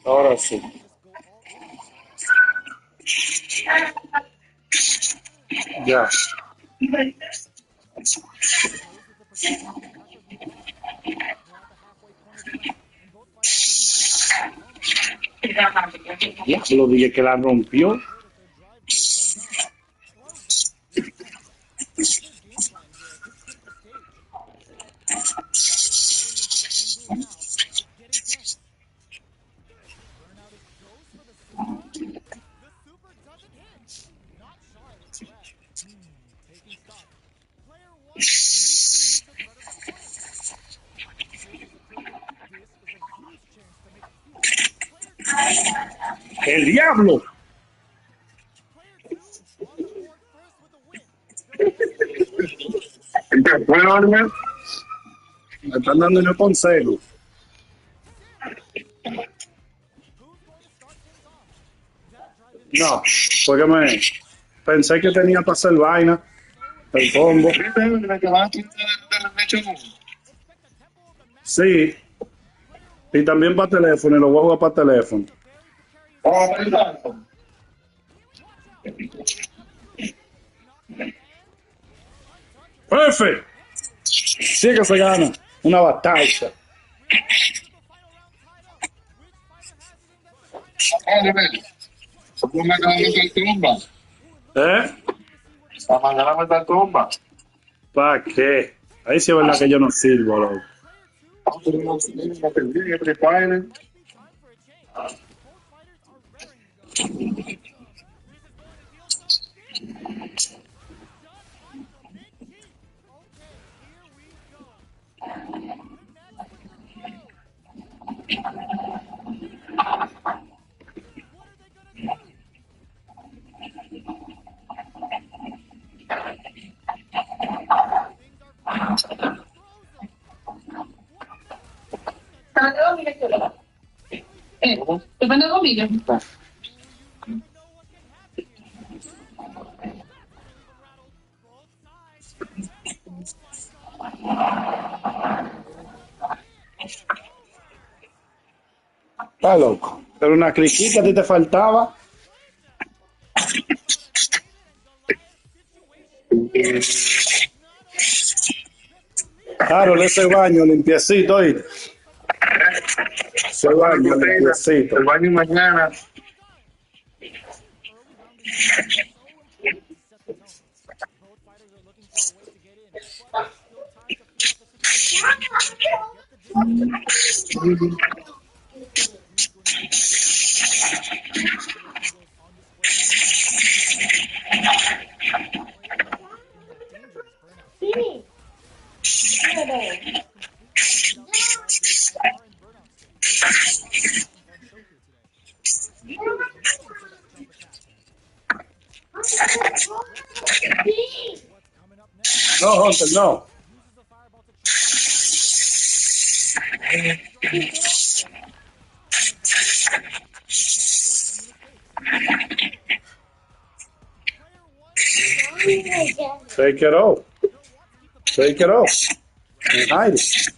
Ahora sí. Ya. Ya, lo dije que la rompió. ¡El diablo! Bueno, me están dando unos consejos. No, porque pensé que tenía para hacer vaina, el combo. Sí, y también para teléfono, y lo voy a jugar para teléfono. ¡Jefe! Sí que se gana una batalla. ¿Eh? La mañana me está tumba. ¿Para qué? Ahí sí es verdad que yo no sirvo, loco. ¿Te mando comida? Está loco. Pero una cliquita a ti te faltaba. Claro, ese baño limpiecito, ¿oíste? Ese baño limpiecito. El baño mañana. No, Hunter, no. Take it off. Take it off. And hide it.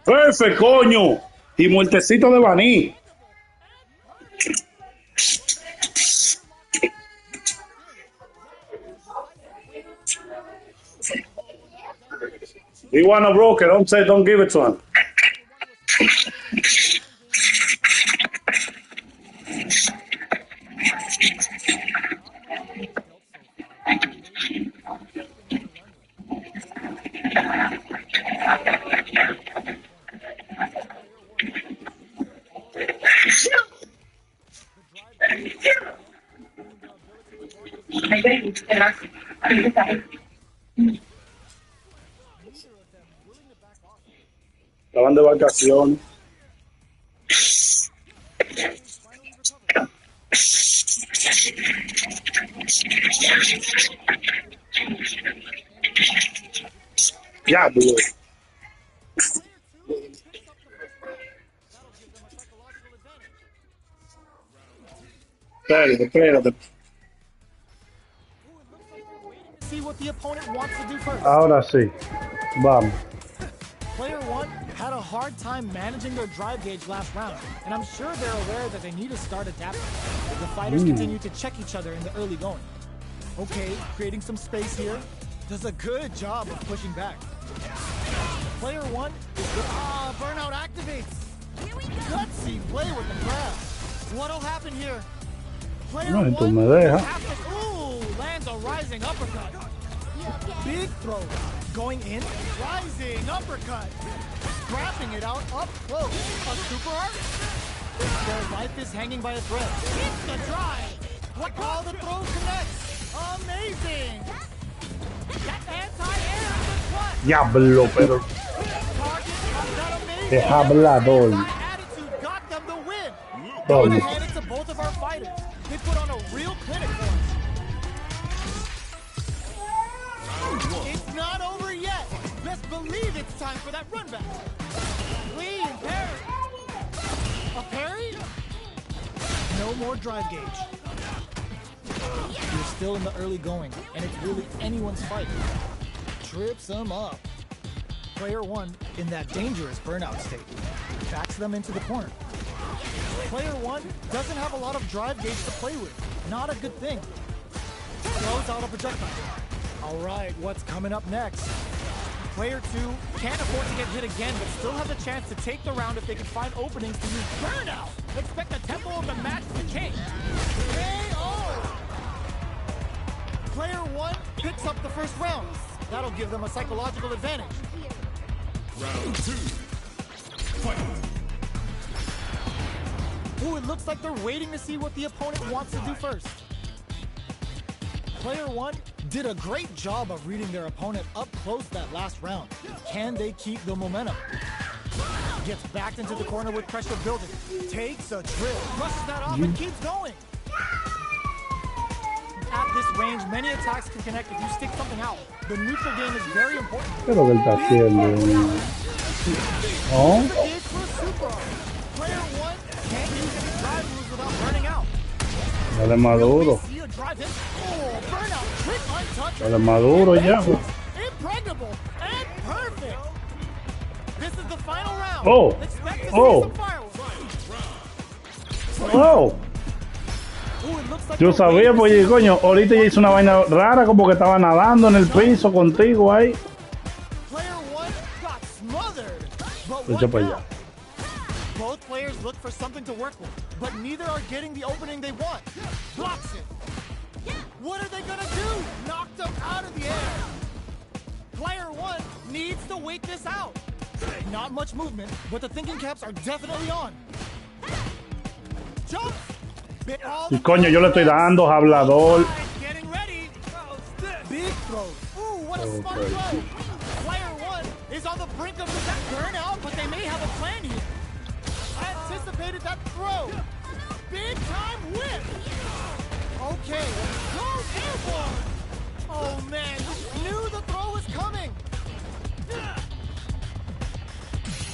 Jefe, coño. Y muertecito de Baní. He want a broker. Don't give it to him. Estaban de vacaciones. Diablo. Espérate, espérate. See what the opponent wants to do first. Ahora sí. Vamos. Player one had a hard time managing their drive gauge last round, and I'm sure they're aware that they need to start adapting. The fighters continue to check each other in the early going. Okay, creating some space here. Does a good job of pushing back. Player one is good. Ah, Burnout activates. Gutsy play with the grab. What'll happen here? Player No, tú one me dejas. ooh, lands a rising uppercut. Big throw. Going in. Rising uppercut. Grabbing it out up close. A super art. Their life is hanging by a thread. It's the drive. What all the throw connects. Amazing. That anti-air is a clutch. Diablo, pero. Target comes out amazing. Es hablador. Attitude got them the win. Toma. Gotta hand it to both of our fighters. They put on a real clinic for us. It's not over yet. Let's believe it's time for that run back. Clean parry. A parry? No more drive gauge. You're still in the early going, and it's really anyone's fight. Trips them up. Player one in that dangerous burnout state. Backs them into the corner. Player one doesn't have a lot of drive gauge to play with. Not a good thing. Throws out a projectile. All right, what's coming up next? Player two can't afford to get hit again, but still has a chance to take the round if they can find openings to use burnout. Expect the tempo of the match to change. KO! Player one picks up the first round. That'll give them a psychological advantage. Round two. Fight. Ooh, it looks like they're waiting to see what the opponent wants to do first. Player one did a great job of reading their opponent up close that last round. Can they keep the momentum? Gets backed into the corner with pressure building. Takes a trip, brushes that off and keeps going. At this range, many attacks can connect if you stick something out. The neutral game is very important. ¿Qué es lo que él está haciendo? ¿Oh? The gauge for a super art. Player one can't use any drive moves without burning out. Dale Maduro. See a drive hit. Oh, burnout, trick untouched. Dale Maduro ya. Impregnable and perfect. This is the final round. Oh. Expect to see Oh. some fireworks. Oh. Ooh, it looks like Yo they're sabía, waiting to pues see coño, ahorita ya hizo una vaina rara, como que estaba nadando en el piso contigo ahí. Player one got smothered. But Echa what para now? allá. Both players look for something to work with, but neither are getting the opening they want. Blocks it. What are they gonna do? Knocked them out of the air. Player one needs to wait this out. Not much movement, but the thinking caps are definitely on. Jump! Bit all Y the coño, yo le estoy dando, hablador. Getting ready. Big throws. Ooh, what a smart throw. Player one is on the brink of that burnout, but they may have a plan here. Anticipated that throw. Big time whip. Okay, goes airborne. Oh man, knew the throw was coming.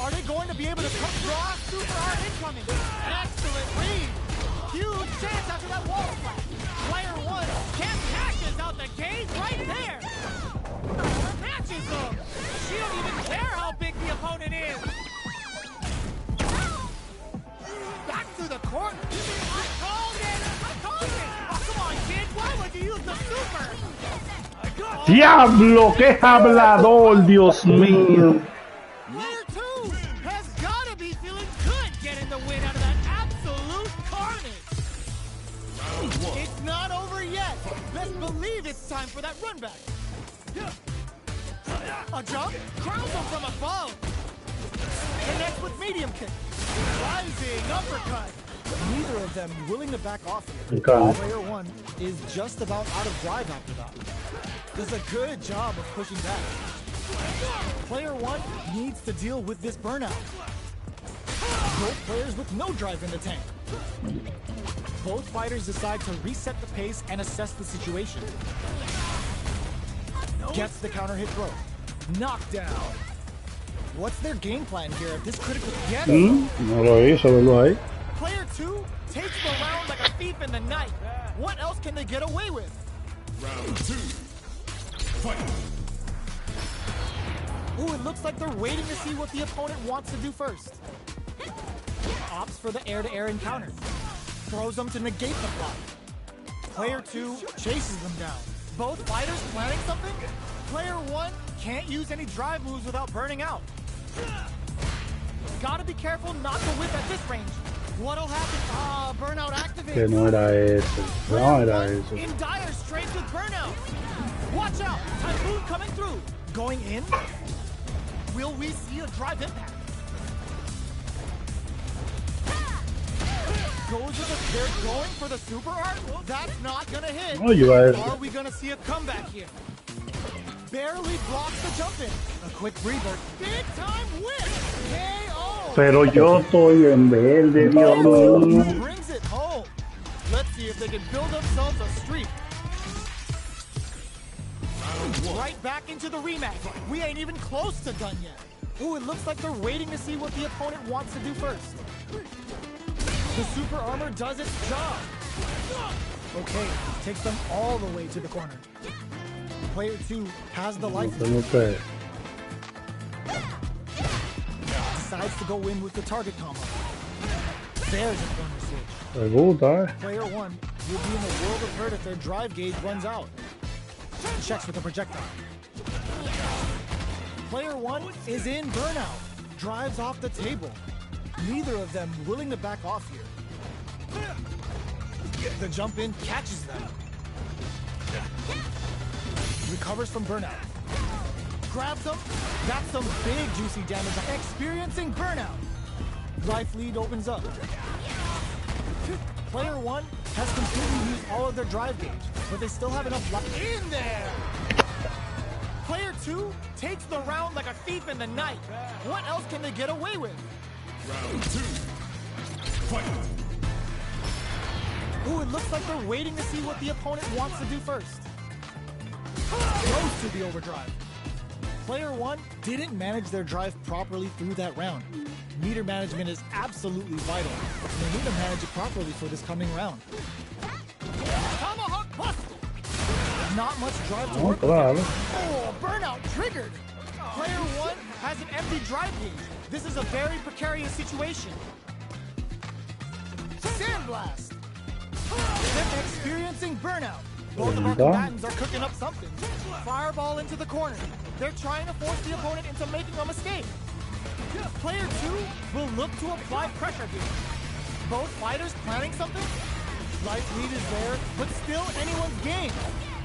Are they going to be able to draw super hard incoming? Excellent read. Huge chance after that wall slap. Player one can't catches out the gauge right there. Matches them. She don't even care how big the opponent is. Back to the corner. I called it. I called it. Oh, come on, kid. Why would you use the super? Diablo, qué hablador, Dios mío. Player two has got to be feeling good getting the win out of that absolute carnage. It's not over yet. Let's believe it's time for that run back. A jump, crowns him from above. Connects with medium kick. Rising uppercut. Neither of them willing to back off here. Okay. Player one is just about out of drive after that. Does a good job of pushing back. Player one needs to deal with this burnout. Both players with no drive in the tank. Both fighters decide to reset the pace and assess the situation. Gets the counter hit throw. Knockdown. What's their game plan here at this critical? Yes. No lo hizo, verlo ahí. Player 2 takes the round like a thief in the night. What else can they get away with? Round 2. Fight. Ooh, it looks like they're waiting to see what the opponent wants to do first. Opts for the air-to-air encounter. Throws them to negate the block. Player 2 chases them down. Both fighters planning something? Player 1 can't use any drive moves without burning out. Gotta be careful not to whip at this range. What'll happen? Burnout activates. Que no era eso. No era eso. In dire straits with burnout. Watch out! Typhoon coming through. Going in? Will we see a drive impact? They're going for the super art? That's not gonna hit. No, you are. Are we gonna see a comeback here? Barely blocks the jump in. A quick breather. Big time whip. KO. Pero yo estoy en verde, Dios mío. Brings it home. Let's see if they can build themselves a streak. Right back into the rematch. We ain't even close to done yet. Ooh, it looks like they're waiting to see what the opponent wants to do first. The super armor does its job. Okay, takes them all the way to the corner. Player 2 has the life. No sé. Decides to go in with the target combo. There's a corner switch. Me gusta, Player 1 will be in a world of hurt if their drive gauge runs out. Checks with a projectile. Player 1 is in burnout. Drives off the table. Neither of them willing to back off here. The jump in catches them. Recovers from burnout. Grabs them. That's some big juicy damage. Experiencing burnout. Life lead opens up. Player 1 has completely used all of their drive gauge, but they still have enough life. In there! Player 2 takes the round like a thief in the night. What else can they get away with? Round 2. Fight. Ooh, it looks like they're waiting to see what the opponent wants to do first. Goes to the overdrive. Player 1 didn't manage their drive properly through that round. Meter management is absolutely vital. They need to manage it properly for this coming round. Tomahawk bust! Not much drive to work with. Oh, burnout triggered! Player 1 has an empty drive gauge. This is a very precarious situation. Sandblast! They're experiencing burnout. Both of our combatants are cooking up something. Fireball into the corner. They're trying to force the opponent into making a mistake. Player 2 will look to apply pressure here. Both fighters planning something? Life lead is there, but still anyone's game.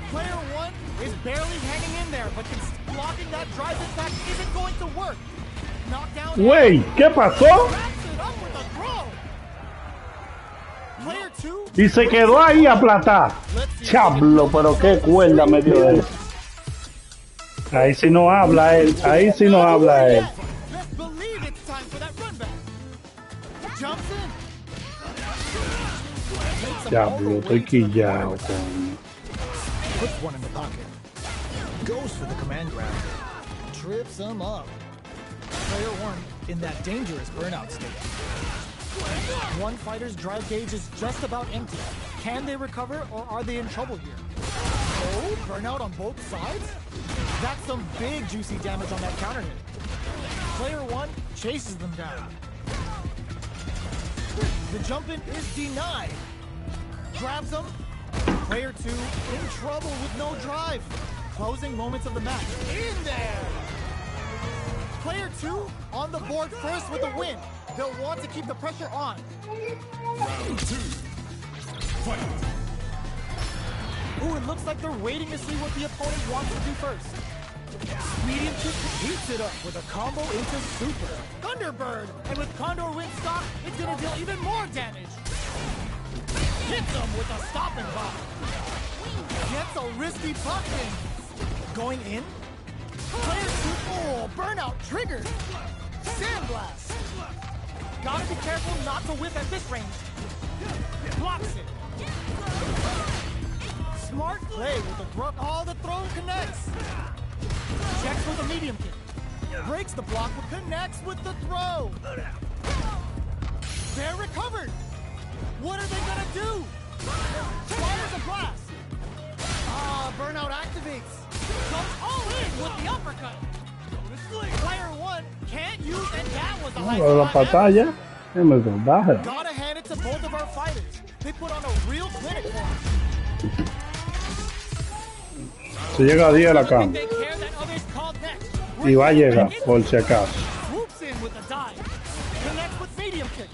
Player 1 is barely hanging in there, but blocking that drive impact isn't going to work. Knockdown. Wey, ¿qué pasó? Wraps it up with a throw. Player 2. Y se quedó ahí aplatada. Chablo, pero qué cuerda me dio él. Ahí sí no habla él. Ahí sí no habla él. Let's believe it's time for that run back. Jumps in. Diablo, estoy quillado, coño. Puts one in the pocket. Goes for the command grab. Trips him up. Player 1 in that dangerous burnout state. One fighter's drive gauge is just about empty. Can they recover or are they in trouble here? Oh, burnout on both sides? That's some big juicy damage on that counter hit. Player 1 chases them down. The jump in is denied. Grabs them. Player 2 in trouble with no drive. Closing moments of the match. In there! Player 2 on the board first with a win. They'll want to keep the pressure on. Round 2. Fight. Ooh, it looks like they're waiting to see what the opponent wants to do first. Medium kick heats it up with a combo into super. Thunderbird! And with Condor Wind stock, it's gonna deal even more damage. Hits them with a stopping block. Gets a risky puck in. Going in. Player 2, oh, burnout triggered. Sandblast. Gotta be careful not to whip at this range. blocks it. Smart play with the throw. Oh, the throw connects. Checks with a medium kick. Breaks the block, but connects with the throw. They're recovered. What are they gonna do? Fires a blast. Burnout activates. Goes all in with the uppercut. Player one can't use, and that was the highest Pero la spot ever. pantalla es muy baja. Gotta hand it to both of our fighters. They put on a real clinic for us. Si llega a 10 la cama. They care that others called next. Y va a llegar, por si acaso. Swoops in with a dive. Connects with medium kick.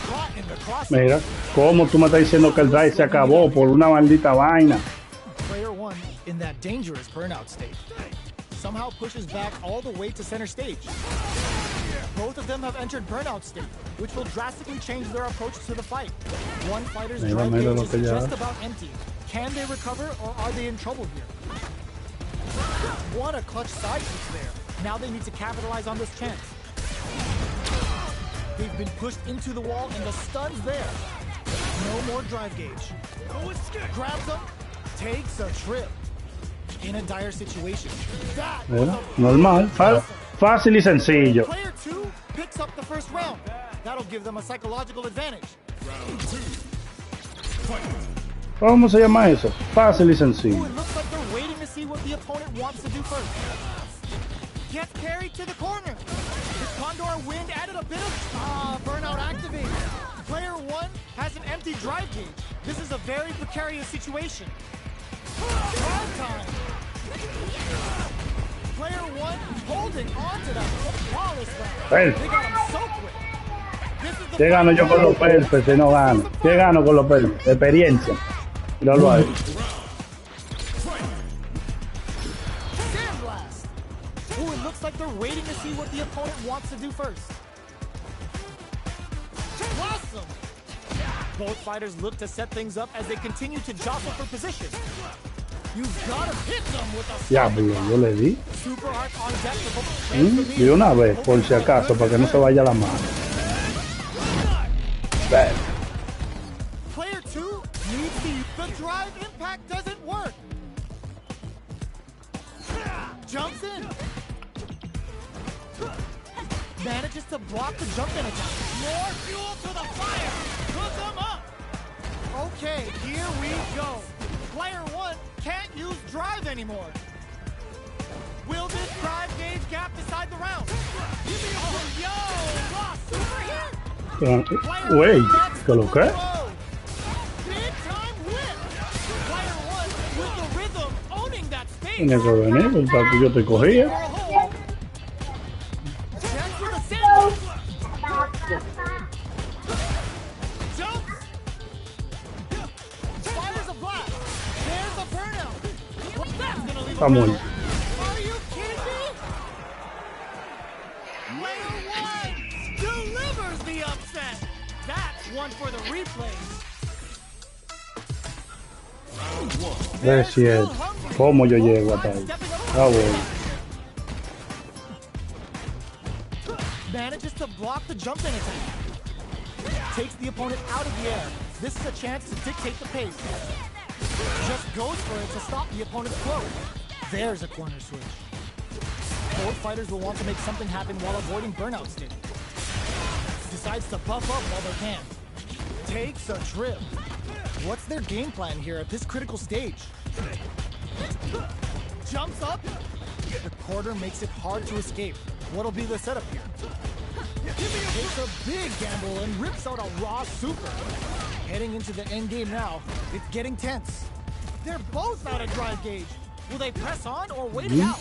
Caught in the cross. Mira, ¿cómo tú me estás diciendo que el drive se acabó por una maldita vaina? Player one in that dangerous burnout state somehow pushes back all the way to center stage. Both of them have entered burnout state, which will drastically change their approach to the fight. One fighter's drive mira gauge lo is que ya just hace. about empty. Can they recover, or are they in trouble here? What a clutch side kick there. Now they need to capitalize on this chance. They've been pushed into the wall, and the stun's there. No more drive gauge. Grabs them, takes a trip. In a dire situation. That was Mira, a normal, fácil y sencillo. Player two picks up the first round. That'll give them a psychological advantage. Round 2. Fight. ¿Cómo se llama eso? Fácil y Ooh, sencillo. it looks like they're waiting to see what the opponent wants to do first. Gets carried to the corner. The Condor Wind added a bit of burnout activated. Player one has an empty drive gauge. This is a very precarious situation. Drive time. Player one holding on to that flawless round. Hey. They got him so quick. This is the ¿Qué gano yo con los perfes si no gano? ¿Qué gano con los perfes? Experiencia. Míralo ahí. Sandblast. Ooh, it looks like they're waiting to see what the opponent wants to do first. Blossom. Both fighters look to set things up as they continue to jostle for position. You've got to hit them with a Diablo, yo le di. super arc on deck for both. De una vez, por si acaso, para que no se vaya la mano. Bad. Player two needs the drive impact doesn't work. Jumps in. Manages to block the jump in attack. More fuel to the fire. Put them up. Okay, here we go. Player one can't use drive anymore. Will this drive gauge gap decide the round? Oh, yo, lost super here. Güey, ¿qué lo que? Big time whip. Player one with the rhythm owning that stage. Tiene que venir, pues, para que yo te cogía. Checks with a sandwich. Jumps. Fires a blast. There's a burnout. That's gonna leave Está a muerto. medal. Are you kidding me? Player one delivers the upset. That's one for the replays. Ver si es cómo yo llego hasta ahí. Ah, bueno. Manages to block the jump in attack. Takes the opponent out of the air. This is a chance to dictate the pace. Just goes for it to stop the opponent's flow. There's a corner switch. Both fighters will want to make something happen while avoiding burnout state. Decides to buff up while they can. Takes a trip. What's their game plan here at this critical stage? Jumps up. The quarter makes it hard to escape. What'll be the setup here? Takes a big gamble and rips out a raw super. Heading into the end game now. It's getting tense. They're both out of drive gauge. Will they press on or wait it out?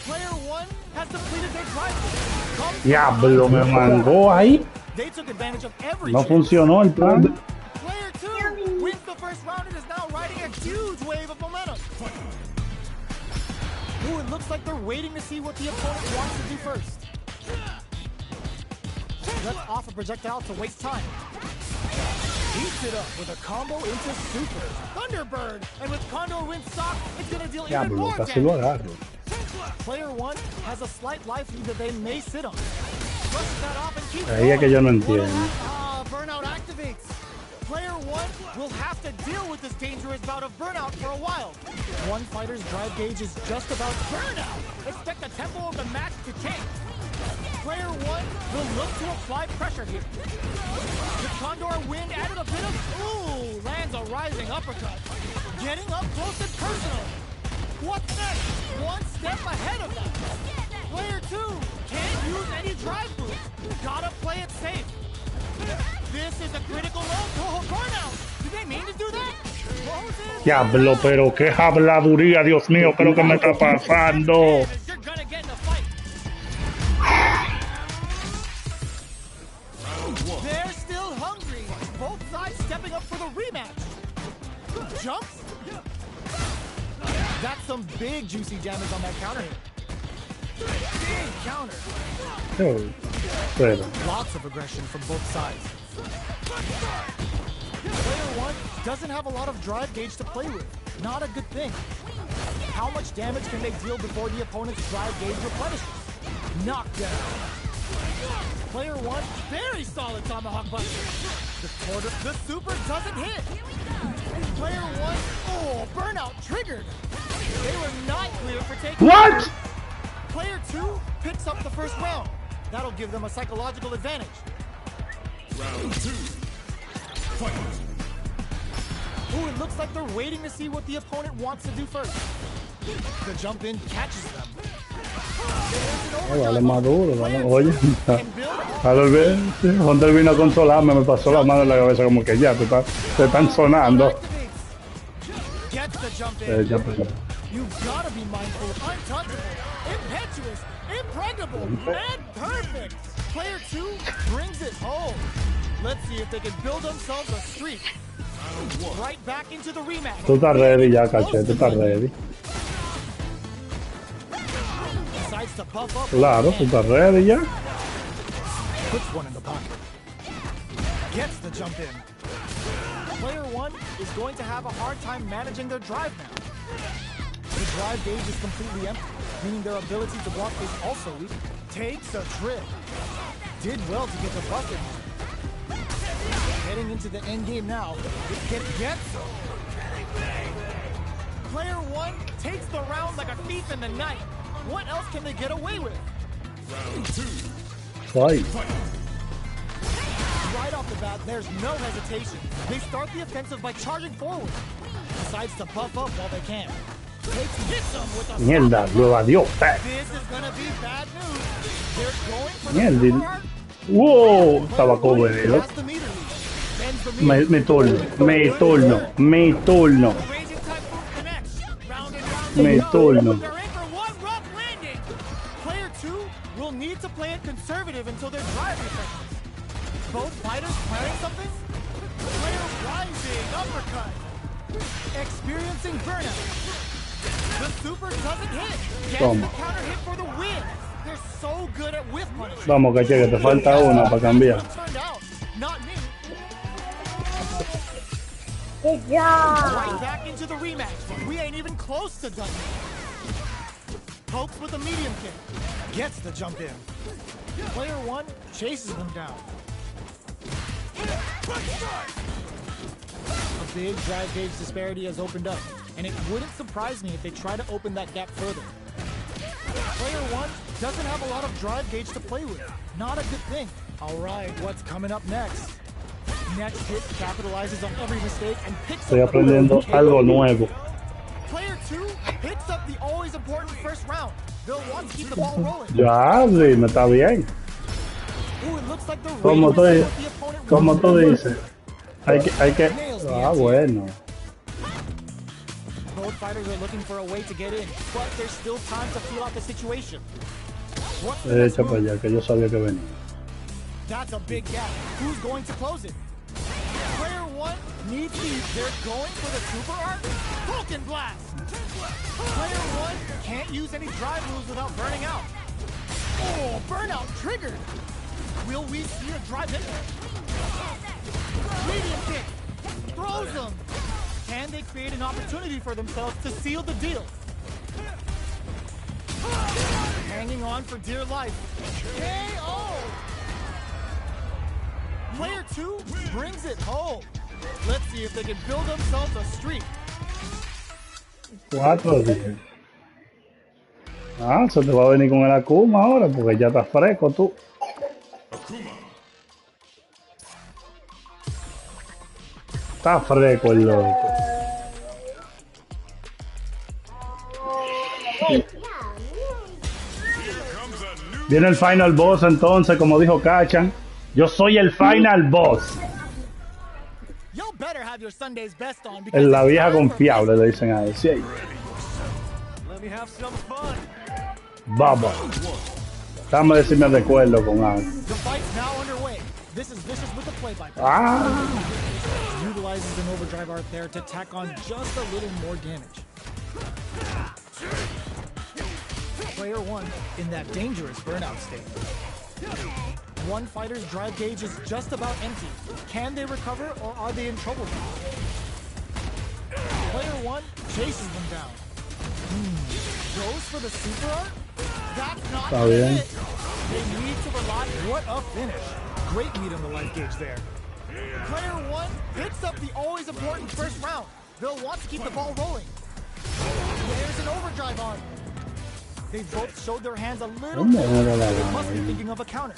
Player one has depleted their drive gauge. Comes Diablo, me mandó ahí. They took advantage of every No chance. funcionó el plan. Player two wins the first round and is now riding a huge wave of momentum. Ooh, it looks like they're waiting to see what the opponent wants to do first. Lets off a projectile to waste time. Heats it up with a combo into super. Thunderbird! And with Condor Wind stock, it's gonna deal even Diablo, more casi lo damage. agarro. Player one has a slight life lead that they may sit on. Brushes that off and keeps Ahí es que yo no entiendo. Burnout activates. Player 1 will have to deal with this dangerous bout of burnout for a while. One fighter's drive gauge is just about burnout. Expect the tempo of the match to change. Player 1 will look to apply pressure here. The Condor Wind added a bit of, ooh, lands a rising uppercut. Getting up close and personal. What's next? One step ahead of that. Player 2 can't use any drive moves. Gotta play it safe. This is a critical moment. Oh, burnout. Did they mean to do that? Moses. Diablo, pero qué habladuría, Dios mío, pero qué me está pasando. You're gonna get in a fight. They're still hungry. Both sides stepping up for the rematch. Jumps. That's some big juicy damage on that counter hit. Big counter. Pero, Lots of aggression from both sides. Player 1 doesn't have a lot of drive gauge to play with. Not a good thing. How much damage can they deal before the opponent's drive gauge replenishes? Knockdown. Player 1, very solid tomahawk buster. The super doesn't hit. Player 1, oh, burnout triggered. They were not clear for taking. what? Player 2 picks up the first round. That'll give them a psychological advantage. Round 2. Fight. Ooh, it looks like they're waiting to see what the opponent wants to do first. The jump in catches them. Vale más duro, vale. Oye, And build al ver, sí, Hunter vino a consolarme, me pasó la mano en la cabeza como que ya, te están sonando. activates. Gets the jump in. Ya, pues, You've got to be mindful, untouchable, impetuous, impregnable, and perfect. Player 2 brings it home. Let's see if they can build themselves a streak. Right back into the rematch. tú estás ready ya, caché, tú estás ready. Decides to puff up. Claro, tú estás ready ya. Puts one in the pocket. Gets the jump in. Player 1 is going to have a hard time managing their drive now. The drive gauge is completely empty, meaning their ability to block is also weak. Takes a trip. Did well to get the bucket. Heading into the end game now. Gets. Player 1 takes the round like a thief in the night. What else can they get away with? Round 2. Fight. Right off the bat, there's no hesitation. They start the offensive by charging forward. Decides to puff up while they can. Hits them with a Mierda, lo evadió. This is gonna be bad news. They're going for the Mierda. super hard. Wow, estaba cobrero. Has the meter lead. Bends the meter. Me turno. Raging Typhoon connects. Round and round Me they go. turno. They're in for one rough landing. Player 2 will need to play it conservative until their drive refreshes. Both fighters planning something? Player rising uppercut. Experiencing burnout. The super doesn't hit. Getting Toma. the counter hit for the win. They're so good at whiff punishing. Vamos, caché, que te falta una para cambiar. Turned out. Not me. Good job. Right back into the rematch. We ain't even close to done yet. Pokes with a medium kick. Gets the jump in. Player 1 chases them down. A big drive gauge disparity has opened up, and it wouldn't surprise me if they try to open that gap further. Player 1 doesn't have a lot of drive gauge to play with. Not a good thing. All right, what's coming up next? Next hit capitalizes on every mistake and picks Estoy up the aprendiendo algo nuevo. Player 2 picks up the always important first round. They'll want to keep the ball rolling. Ya, sí, me está bien. Ooh, it looks like they're Como waiting to tú, see what the opponent como wants. tú dices. Hay que. Ah, bueno. Both fighters are looking for a way to get in, but there's still time to feel out the situation. What's the next Echa para move? allá, que yo sabía que venía. That's a big gap. Who's going to close it? Player 1 needs these. They're going for the super art. Vulcan blast. Player 1 can't use any drive moves without burning out. Oh, burnout triggered. Will we see a drive hit? Medium kick. Throws them. Can they create an opportunity for themselves to seal the deal? Hanging on for dear life. KO! Player 2 brings it home. Let's see if they can build themselves a streak. 4-10. Ah, se te va a venir con el Akuma ahora porque ya está fresco tú. Akuma. Está fresco el loco. Comes a new Viene el final boss entonces, como dijo Kachan. Yo soy el final boss. Y'all better have your Sunday's best on because En la it's vieja time for confiable le dicen a él. Sí, Let me have some fun. baba. Déjame decirme de acuerdo con algo. The fight's now underway. This is Vicious with the play-by-play. Ah, Utilizes an overdrive art there to tack on just a little more damage. Player one in that dangerous burnout state. One fighter's drive gauge is just about empty. Can they recover or are they in trouble now? Player one chases them down. Goes for the super art? That's not Está gonna bien. hit. They need to rely. What a finish. Great meat on the life gauge there. Player one picks up the always important first round. They'll want to keep the ball rolling. There's an overdrive on. They both showed their hands a little ¿Dónde more. era la They must be vaina? thinking of a counter.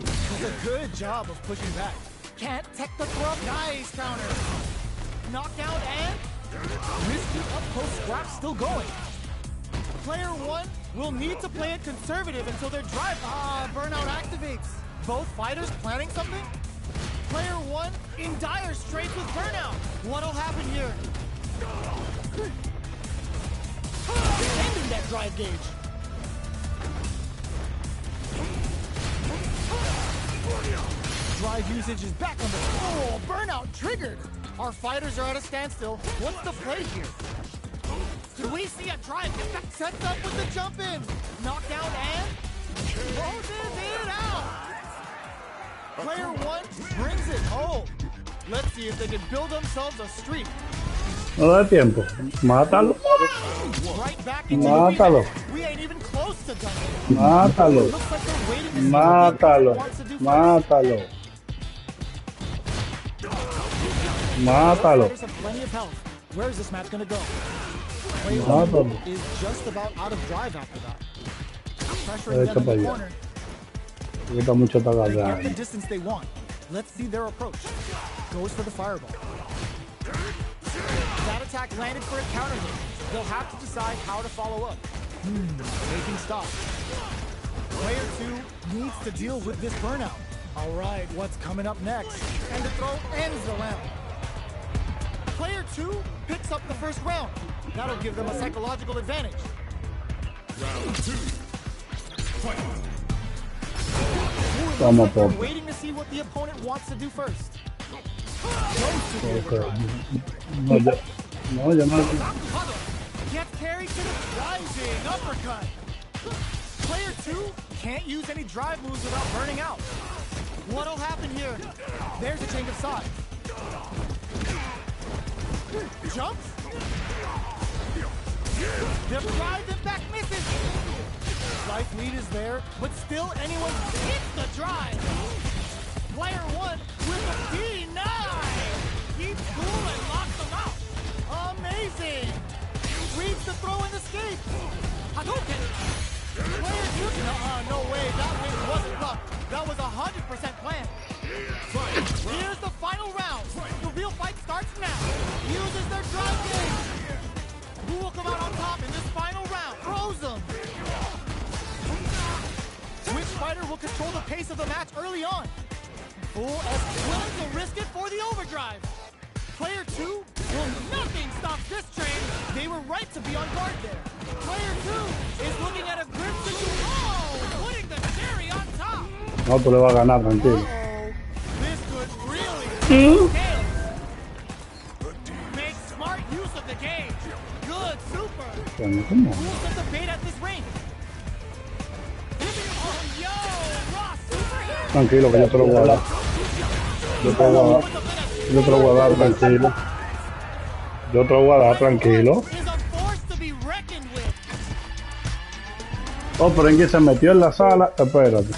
Does a good job of pushing back. Can't tech the throw. Nice counter. Knockdown and risky up close scrap still going. Player one will need to play it conservative until their drive burnout activates. Both fighters planning something? Player one in dire straits with burnout. What'll happen here? Ending that drive gauge. Drive usage is back on the oh, burnout triggered. Our fighters are at a standstill. What's the play here? Do we see a drive effect sets up with the jump in? Knockdown and closes it out. Player one brings it home. Let's see if they can build themselves a streak. no da tiempo. Mátalo. Right back into Mátalo. the rematch. We ain't even close to done. Mátalo. Looks like they're waiting to see what the Mátalo. opponent wants to do first. Mátalo. Mátalo. Fighters have plenty of health. Where is this match gonna go? Player Mátalo. one is just about out of drive after that. Pressuring Echa them in para the allá. corner. Ahorita mucho está They get the agarrando. distance they want. Let's see their approach. Goes for the fireball. That attack landed for a counter hit. They'll have to decide how to follow up. Making stops. Player two needs to deal with this burnout. All right, what's coming up next? And the throw ends the round. Player two picks up the first round. That'll give them a psychological advantage. round two. Fight. Vamos, They're Pop. waiting to see what the opponent wants to do first. Ok. No, ya, no, ya no. Gets carried to the rising uppercut. Player two can't use any drive moves without burning out. What'll happen here? There's a change of sides. Jumps. The drive impact misses. Life lead is there, but still anyone hits the drive. Player one with a D9. Keeps cool and locks them out. Amazing. Reads the throw and escape. Hadouken. Player two. No way. That win wasn't luck. That was 100% planned. Here's the final round. The real fight starts now. Uses their drive game. Who will come out on top in this final round? Throws them. Which fighter will control the pace of the match early on? Full as willing to risk it for the overdrive. Player two, well, nothing stops this train. They were right to be on guard there. Player two is looking at a grip situation. Oh, putting the cherry on top. No, tú le vas a ganar, tranquilo. Uh-oh. This could really be chaos. Make smart use of the gauge. Good super. ¿Cómo? Who will set the bait at this range? Oh, yo, Ross, super hit. Tranquilo, que yo te lo voy a dar. Yo te lo voy a dar. Yo te lo voy a dar, tranquilo. Yo te lo voy a dar, tranquilo. Is a force to be reckoned with. Oh, pero en que se metió en la sala. Espérate.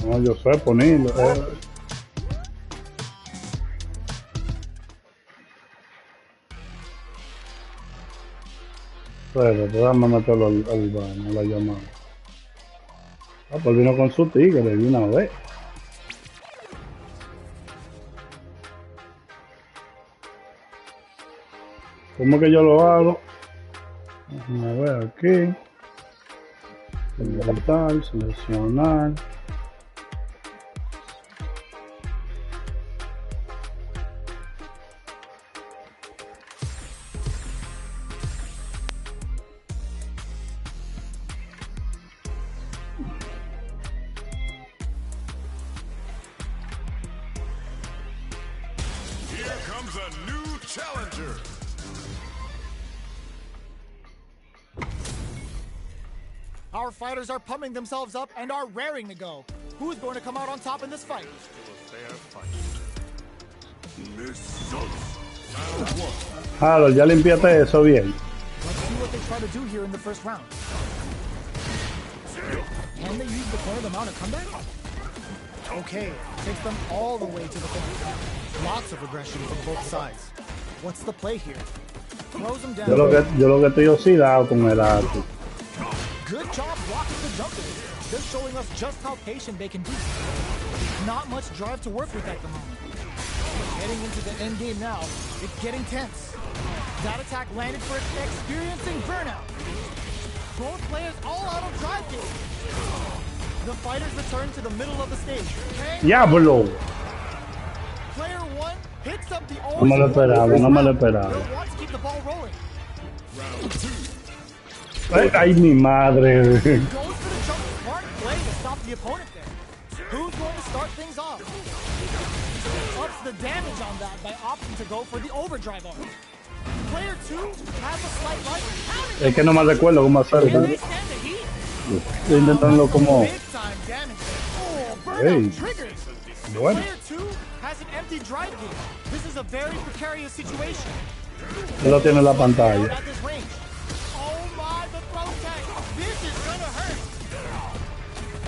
No, No, yo sé ponerlo. Pero déjame meterlo al baño, la llamada. Ah, pues vino con su tigre de una vez. ¿Cómo que yo lo hago? Déjame ver aquí. Seleccionar, seleccionar. Here comes a new challenger. Our fighters are pumping themselves up and are raring to go. Who is going to come out on top in this fight? Harold, ya limpiaste eso bien. Let's see what they try to do here in the first round. Can they use the corner of the mount to come back? Okay, takes them all the way to the finish. Lots of aggression from both sides. What's the play here? Throws them down. Yo lo que estoy oxidado con el arte. Good job blocking the jump. They're showing us just how patient they can be. Not much drive to work with at the moment. Getting into the end game now, it's getting tense. That attack landed for experiencing burnout. Both players all out of drive here. The fighters return to the middle of the stage. Diablo. Player one picks up the No me lo esperaba, no me lo esperaba. They'll want to keep the ball rolling. Ay, mi madre. Goes for the jump, smart play to stop the opponent there. Who's going to start things off? Ups the damage on that by opting to go for the overdrive arm. Player 2 has a slight light. Es que no me recuerdo cómo hacerlo. Can they stand the heat? Estoy intentando como... Big time damage. Oh, burnout Hey. triggers. Bueno, Player 2 has an empty drive gear. This is a very precarious situation. él lo tiene en la pantalla. At this range. Oh my, the throw tag. This is gonna hurt.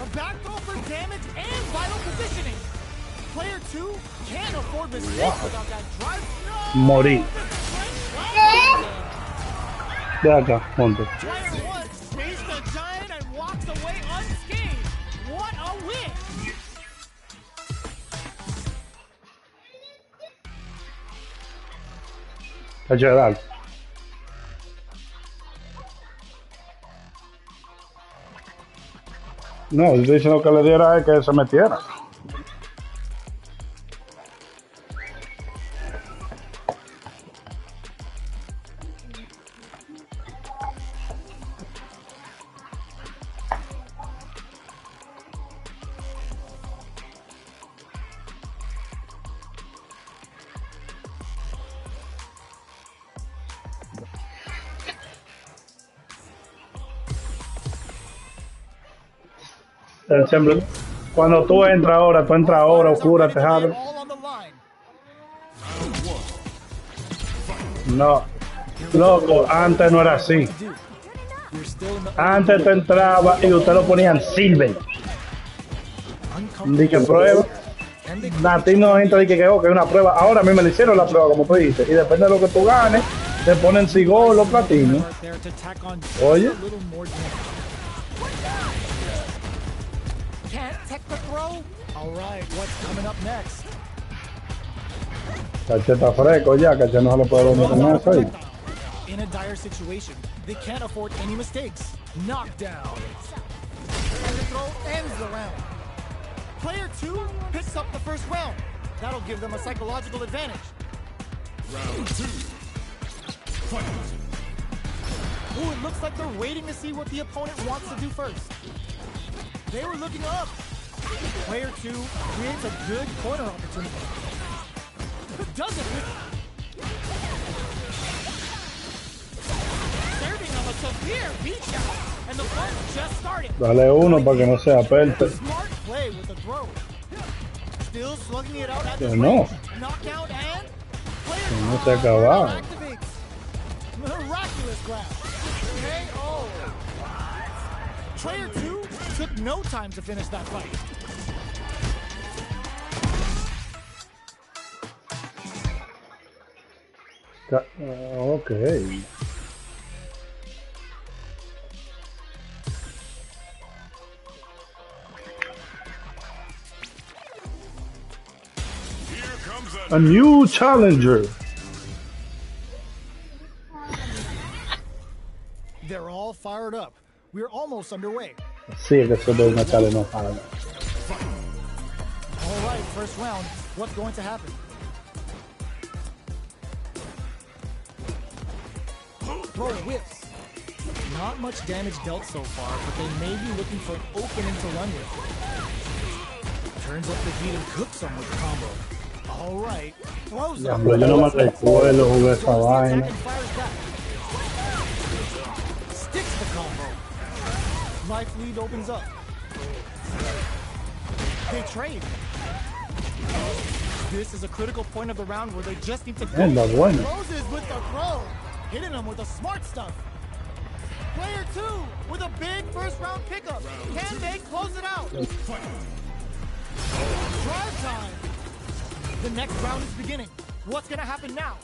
A back throw for damage and vital positioning. Player 2 can't afford mistakes without that drive. No! Morí. Ve acá, ponte. Player 1 stays the giant and walks away unscathed. What a win! Echa de alto. No, yo estoy diciendo que le diera es que se metiera. Él siempre, cuando tú entras ahora, oscura, tejado. All on the line. No, loco, antes no era así. You're still in the Antes te entraba y usted lo ponían silver. Di que prueba. and they A ti no entra y que es una prueba. Ahora a mí me le hicieron la prueba, como tú dices. Y depende de lo que tú ganes, te ponen sigol o platino. right there to tack on just Oye. a little more damage. Can't tech the throw. All right, what's coming up next? Caché está fresco ya, caché no se lo puede dormir con eso ahí. In a dire situation, they can't afford any mistakes. Knockdown. And the throw ends the round. Player 2 picks up the first round. That'll give them a psychological advantage. Round 2. Fight. Ooh, it looks like they're waiting to see what the opponent wants to do first. They were looking up. Player 2 creates a good corner opportunity. Doesn't it? Serving them a severe beat shot, and the fun just started. Dale uno para que no sea perte. Smart play with the throw. Still slugging it out at Que the no. range. Knockout and player Que no se ha acabado. activates. Miraculous grab. KO. Player 2 took no time to finish that fight. Ok. Here comes A new challenger. They're all fired up. We're almost underway. Sí, que eso de una challenge no para. All right, first round. What's going to happen? Throw whips. Not much damage dealt so far, but they may be looking for an opening to run with. Turns up the heat and cooks them with the combo. All right, throws them. Diablo, yo no me recuerdo jugué esa Goes to the attack vaina. and fires back. Sticks the combo. Life lead opens up. They trade. This is a critical point of the round where they just need to go. Es la buena. Closes with the throw. Hitting them with the smart stuff. Player 2 with a big first round pickup. Can they close it out? Drive time. The next round is beginning. What's going to happen now?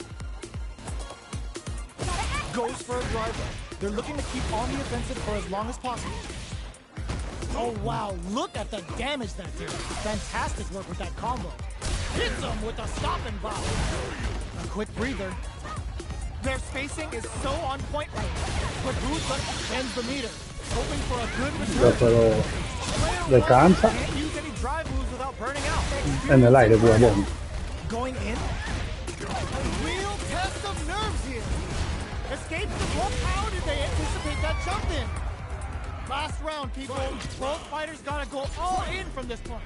Goes for a driver. They're looking to keep on the offensive for as long as possible. Oh, wow. Look at the damage that did. Fantastic work with that combo. Hits them with a stop and block. A quick breather. Their spacing is so on point right now. But Boots bends the meter, hoping for a good Ya, return. pero Player descansa one can't use any drive moves without burning out. en el aire, huevón. Going in. A real test of nerves here. Escapes the block. How did they anticipate that jump in? Last round, people. Both fighters gotta go all in from this point.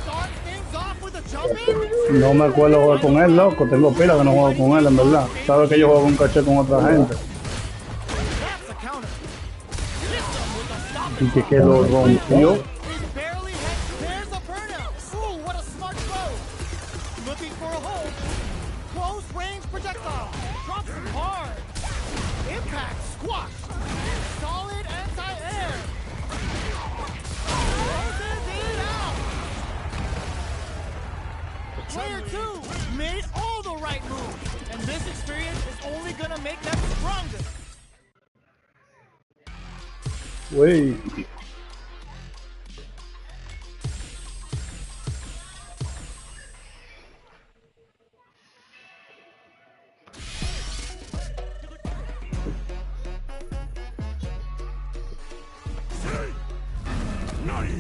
Start things off with a jump in. No me acuerdo jugar con él, loco. Tengo pila que no juego con él, en verdad. Sabes que yo juego un caché con otra gente. That's a counter. Hits them with a stop Y and que quedó rompió. It barely hits. There's a burnout. Ooh, what a smart throw. Looking for a hold. Close range projectile. Drops him hard. Impact squash. Solid anti-air. Closes it out. Player 2 made all the right moves. And this experience is only gonna make them stronger. Güey.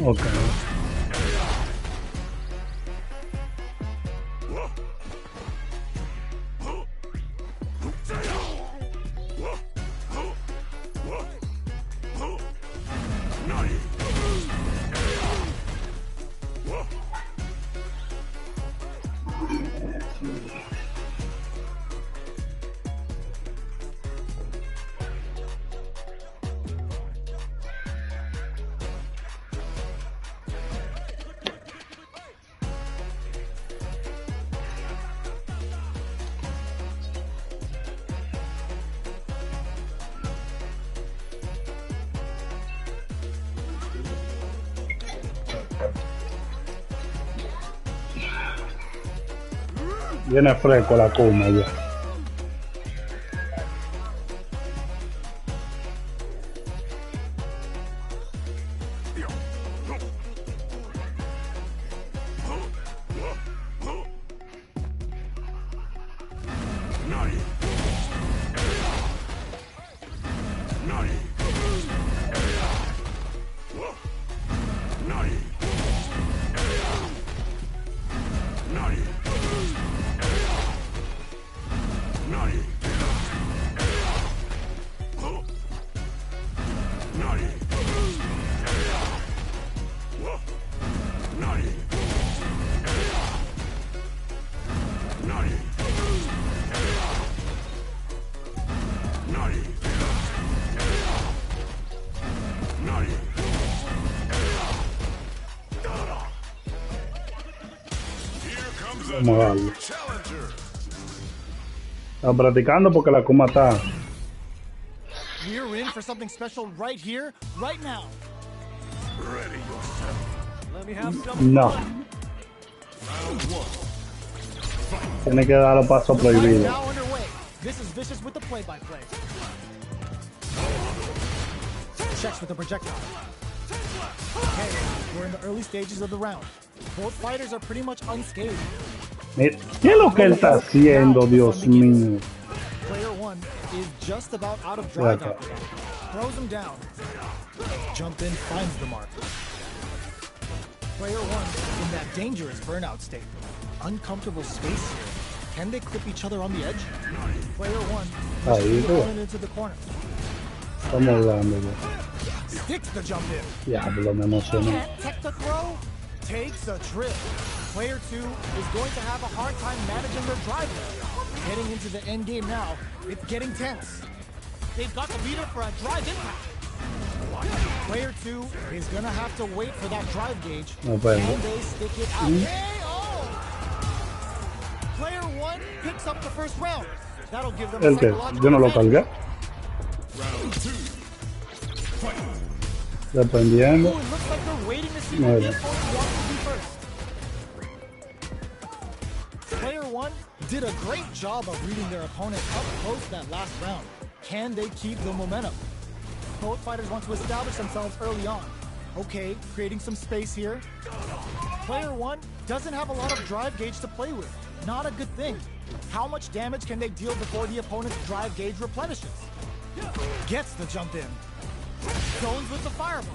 Ok. Viene fresco la cuna ya. Vamos a darle. challenger. Está practicando porque la cuma está. We're in for something special right here, right now. Ready yourself. Let me have some. No. Round one. Tiene que dar los pasos prohibidos. Now underway. This is Vicious with the play-by-play. Checks with the projectile. Okay, we're in the early stages of the round. Both fighters are pretty much unscathed. ¿Qué es lo que él está haciendo, Dios mío? Player one is just about out of drive Okay. after that. Throws him down. Jump in, finds the mark. Player one in that dangerous burnout state. Uncomfortable space here. Can they clip each other on the edge? Player one Ahí, pushes the tú. opponent into the corner. Estamos hablando, güey. Sticks the jump in. Diablo, me emocioné. Can't tech the throw. Takes a trip. Player two is going to have a hard time managing their drive. Getting into the end game now, it's getting tense. They've got the leader for a drive impact. Player two is gonna have to wait for that drive gauge. No puede. And they stick it out. KO! Player one picks up the first round. That'll give them a ¿El qué? psychological Yo no lo advantage. cargué. Dependiendo. Ooh, it looks like they're waiting to see No, what the no. opponent wants to do first. Player one did a great job of reading their opponent up close that last round. Can they keep the momentum? Both fighters want to establish themselves early on. Okay, creating some space here. Player one doesn't have a lot of drive gauge to play with. Not a good thing. How much damage can they deal before the opponent's drive gauge replenishes? Gets the jump in. Goes with the fireball.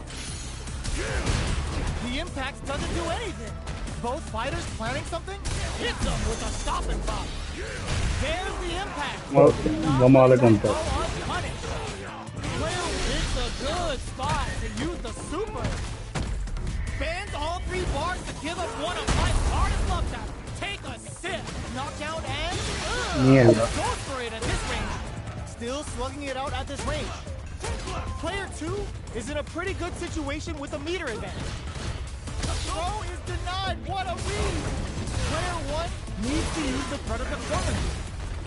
The impact doesn't do anything. Both fighters planning something? Hits them with a stop and pop. There's the impact. Bueno, vamos a darle con Go todo. unpunished. Player hits a good spot to use the super. Bends all three bars to give up one of my hardest love taps. Take a sip. Knockout and Mierda. goes for it at this range. Still slugging it out at this range. Player two is in a pretty good situation with a meter advantage. The throw is denied. What a read! Player one needs to use the predator corner.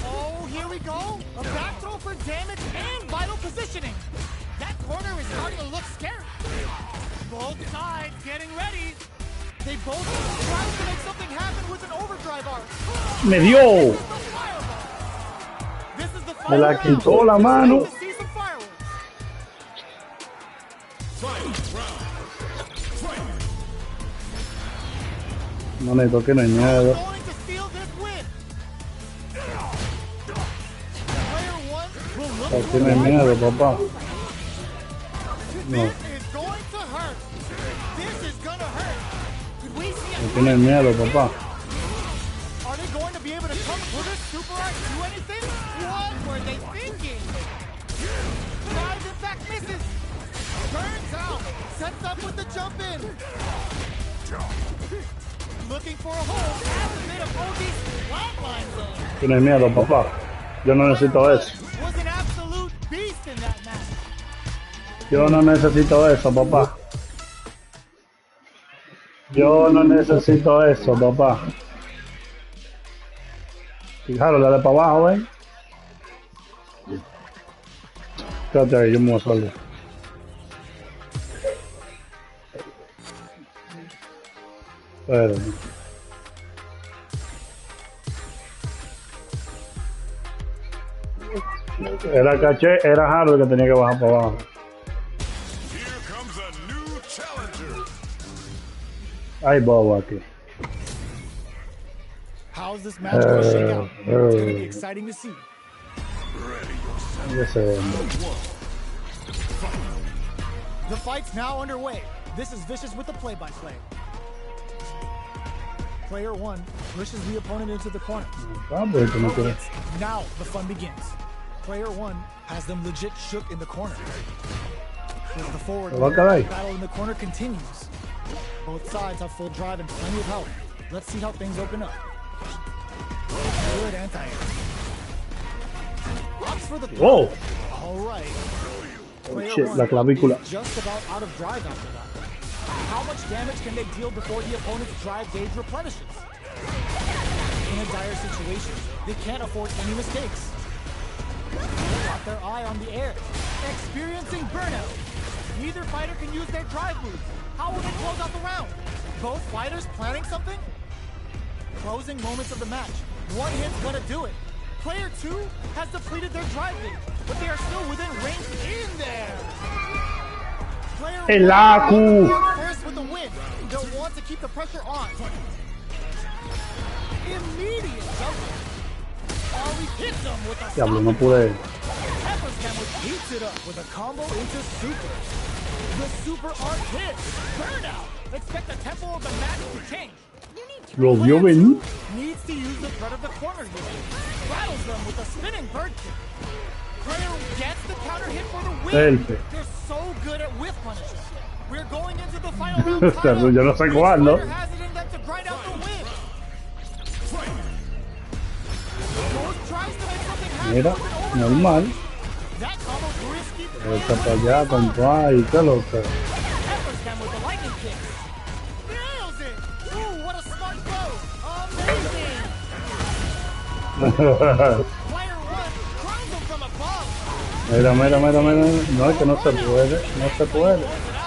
Oh, here we go. A back throw for damage and vital positioning. That corner is starting to look scary. Both sides getting ready. They both trying to make something happen with an overdrive arc. Me dio. This is the Me la final round. quitó la mano. Let's see some fireworks. Manito, que no hay miedo. Going to steal this win. Player one will look Aquí no hay miedo, papá. No, This is going to hurt. This is gonna hurt. Could we see a aquí no hay miedo, papá. Are they going to be able to come for this super art do anything? What were they thinking? Drive in fact misses. Turns out. Sets up with the jump in. Looking for a hole. Has a bit of OG's flatline zone. Aquí no hay miedo, papá. Yo no necesito eso. Was an absolute beast in that match. Yo no necesito eso, papá. Yo no necesito eso, papá. Fijaros, dale para abajo, ¿eh? Espérate ahí, yo me voy a salir. Espérate. Era caché, era Harold que tenía que bajar para abajo. Here comes a new challenger. Hay bobo aquí. How's this match going to shake out? It's going to be exciting to see. Ya sé, hombre. The fight's now underway. This is Vicious with the play-by-play. Player one pushes the opponent into the corner. Ah, pues, tú no quieres. Now the fun begins. Player one has them legit shook in the corner. As the forward Se va a caer ahí. battle in the corner continues. Both sides have full drive and plenty of health. Let's see how things open up. Good anti-air. Opts for the throw. Whoa! All right. Player shit, one la clavícula. is just about out of drive after that. How much damage can they deal before the opponent's drive gauge replenishes? In a dire situation, they can't afford any mistakes. They've got their eye on the air, experiencing burnout. Neither fighter can use their drive moves. How will they close out the round? Both fighters planning something? Closing moments of the match. One hit's gonna do it. Player 2 has depleted their drive gauge, but they are still within range in there. Player El 1 Aku. first with the win. They'll want to keep the pressure on. Immediate jumper. Ollie hits them with a Diablo, no pude. Pepper Sandwich heats it up with a combo into super. The super arc hit. Burnout. Expect the tempo of the match to change. Lo vio venir. Needs to use the threat of the corner here. Rattles them with a spinning bird kick. Player gets the counter hit for the win. Perfect. They're so good at whiff punishing. We're going into the final round. Pero yo no sé cuál, ¿no? Player has it in them to grind out the win. Ghost tries to make something happen Mira, with an overload. normal. That combo's risky. Está para allá, compa, y qué lo que. Peppers them with the lightning kick. Nails it! Ooh, what a smart throw! Amazing! Player 1 crowns him from above. Mira, mira, mira, mira. No, es que no se puede. No se puede. Throws it